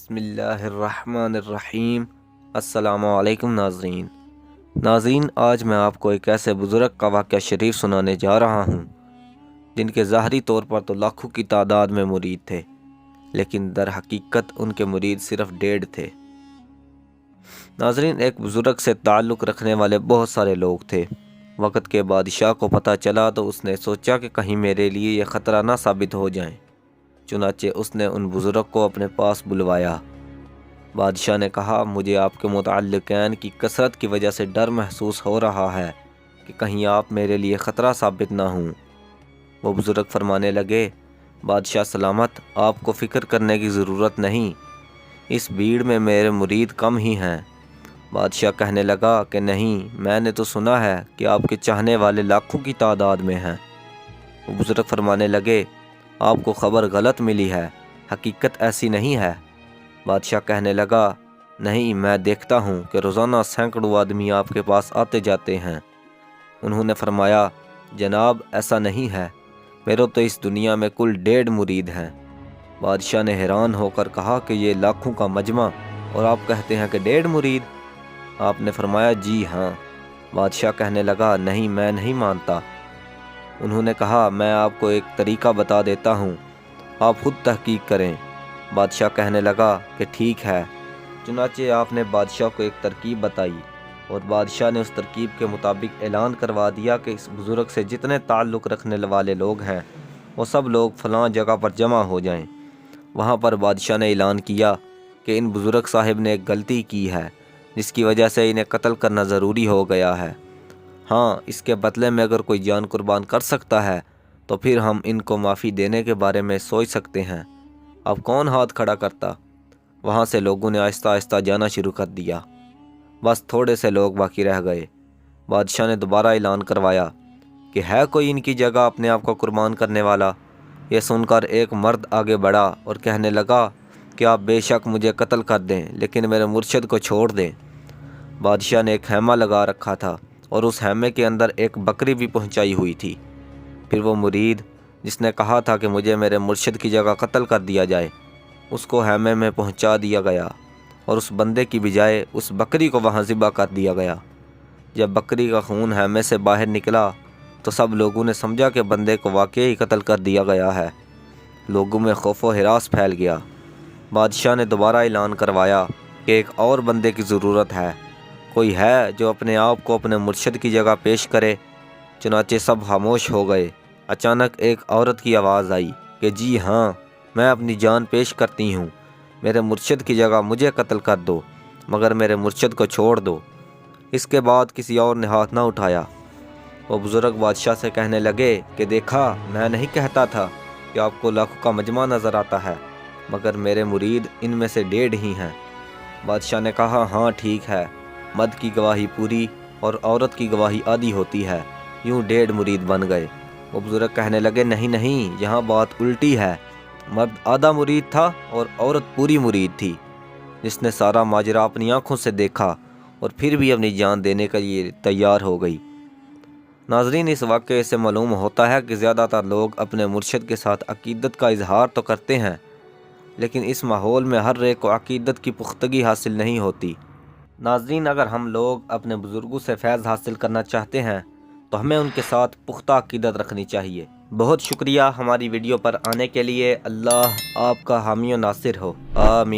बिस्मिल्लाहिर्रहमानिर्रहीम। अस्सलामु अलैकुम नाज़रीन, आज मैं आपको एक ऐसे बुज़ुर्ग का वाक़या शरीफ सुनाने जा रहा हूँ जिनके ज़ाहरी तौर पर तो लाखों की तादाद में मुरीद थे, लेकिन दर हकीकत उनके मुरीद सिर्फ 1.5 थे। नाज़रीन, एक बुज़ुर्ग से ताल्लुक़ रखने वाले बहुत सारे लोग थे। वक़्त के बादशाह को पता चला तो उसने सोचा कि कहीं मेरे लिए ये ख़तरा ना साबित हो जाए। चुनाचे उसने उन बुज़ुर्ग को अपने पास बुलवाया। बादशाह ने कहा, मुझे आपके मुतअल्लिक़ैन की कसरत की वजह से डर महसूस हो रहा है कि कहीं आप मेरे लिए ख़तरा साबित ना हों। वो बुज़ुर्ग फरमाने लगे, बादशाह सलामत, आपको फ़िक्र करने की ज़रूरत नहीं, इस भीड़ में मेरे मुरीद कम ही हैं। बादशाह कहने लगा कि नहीं, मैंने तो सुना है कि आपके चाहने वाले लाखों की तादाद में हैं। वो बुज़ुर्ग फरमाने लगे, आपको ख़बर गलत मिली है, हकीकत ऐसी नहीं है। बादशाह कहने लगा, नहीं, मैं देखता हूँ कि रोज़ाना सैकड़ों आदमी आपके पास आते जाते हैं। उन्होंने फरमाया, जनाब, ऐसा नहीं है, मेरे तो इस दुनिया में कुल 1.5 मुरीद हैं। बादशाह ने हैरान होकर कहा कि ये लाखों का मजमा और आप कहते हैं कि 1.5 मुरीद। आपने फरमाया, जी हाँ। बादशाह कहने लगा, नहीं, मैं नहीं मानता। उन्होंने कहा, मैं आपको एक तरीका बता देता हूँ, आप खुद तहकीक करें। बादशाह कहने लगा कि ठीक है। चुनाचे आपने बादशाह को एक तरकीब बताई और बादशाह ने उस तरकीब के मुताबिक ऐलान करवा दिया कि इस बुज़ुर्ग से जितने ताल्लुक़ रखने वाले लोग हैं वो सब लोग फ़लाँ जगह पर जमा हो जाएं। वहाँ पर बादशाह ने ऐलान किया कि इन बुज़ुर्ग साहिब ने एक गलती की है जिसकी वजह से इन्हें कत्ल करना ज़रूरी हो गया है। हाँ, इसके बदले में अगर कोई जान कुर्बान कर सकता है तो फिर हम इनको माफ़ी देने के बारे में सोच सकते हैं। अब कौन हाथ खड़ा करता। वहाँ से लोगों ने आहिस्ता आहिस्ता जाना शुरू कर दिया। बस थोड़े से लोग बाकी रह गए। बादशाह ने दोबारा ऐलान करवाया कि है कोई इनकी जगह अपने आप को कुर्बान करने वाला। ये सुनकर एक मर्द आगे बढ़ा और कहने लगा कि आप बेशक मुझे कत्ल कर दें, लेकिन मेरे मुर्शिद को छोड़ दें। बादशाह ने एक खैमा लगा रखा था और उस खैमे के अंदर एक बकरी भी पहुंचाई हुई थी। फिर वो मुरीद जिसने कहा था कि मुझे मेरे मुर्शिद की जगह कत्ल कर दिया जाए, उसको खैमे में पहुंचा दिया गया और उस बंदे की बजाय उस बकरी को वहां ज़िबा कर दिया गया। जब बकरी का खून खैमे से बाहर निकला तो सब लोगों ने समझा कि बंदे को वाकई ही कत्ल कर दिया गया है। लोगों में खौफ व हिरास फैल गया। बादशाह ने दोबारा ऐलान करवाया कि एक और बंदे की ज़रूरत है, कोई है जो अपने आप को अपने मुर्शिद की जगह पेश करे। चुनाचे सब खामोश हो गए। अचानक एक औरत की आवाज़ आई कि जी हाँ, मैं अपनी जान पेश करती हूँ, मेरे मुर्शिद की जगह मुझे कत्ल कर दो, मगर मेरे मुर्शिद को छोड़ दो। इसके बाद किसी और ने हाथ ना उठाया। वो बुज़ुर्ग बादशाह से कहने लगे कि देखा, मैं नहीं कहता था कि आपको लाखों का मजमा नज़र आता है, मगर मेरे मुरीद इनमें से 1.5 ही हैं। बादशाह ने कहा, हाँ ठीक है, मर्द की गवाही पूरी और औरत की गवाही आधी होती है, यूँ 1.5 मुरीद बन गए। वो बुज़ुर्ग कहने लगे, नहीं नहीं, यहाँ बात उल्टी है, मर्द आधा मुरीद था और औरत पूरी मुरीद थी, जिसने सारा माजरा अपनी आँखों से देखा और फिर भी अपनी जान देने के लिए तैयार हो गई। नाज़रीन, इस वाक़े से मालूम होता है कि ज़्यादातर लोग अपने मुर्शिद के साथ अक़ीदत का इजहार तो करते हैं, लेकिन इस माहौल में हर एक को अक़ीदत की पुख्तगी हासिल नहीं होती। नाज़रीन, अगर हम लोग अपने बुज़ुर्गों से फैज़ हासिल करना चाहते हैं तो हमें उनके साथ पुख्ता अक़ीदत रखनी चाहिए। बहुत शुक्रिया हमारी वीडियो पर आने के लिए। अल्लाह आपका हामी व नासिर हो। आमीन।